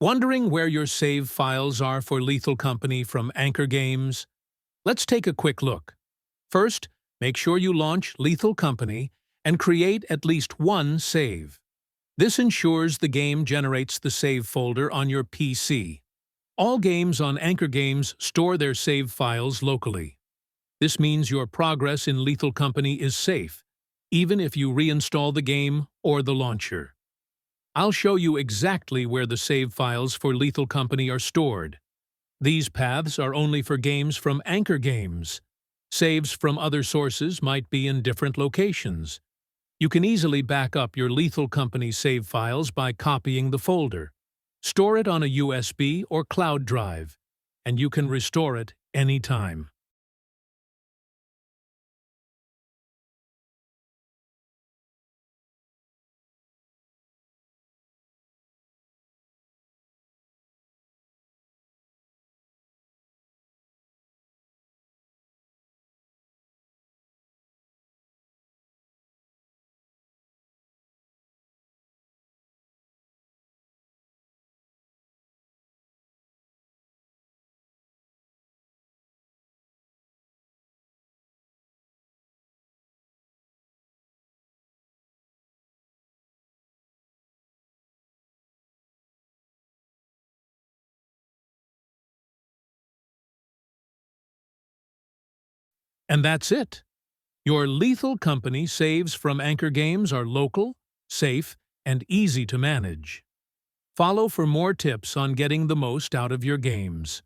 Wondering where your save files are for Lethal Company from AnkerGames? Let's take a quick look. First, make sure you launch Lethal Company and create at least one save. This ensures the game generates the save folder on your PC. All games on AnkerGames store their save files locally. This means your progress in Lethal Company is safe, even if you reinstall the game or the launcher. I'll show you exactly where the save files for Lethal Company are stored. These paths are only for games from AnkerGames. Saves from other sources might be in different locations. You can easily back up your Lethal Company save files by copying the folder. Store it on a USB or cloud drive, and you can restore it anytime. And that's it. Your Lethal Company saves from AnkerGames are local, safe, and easy to manage. Follow for more tips on getting the most out of your games.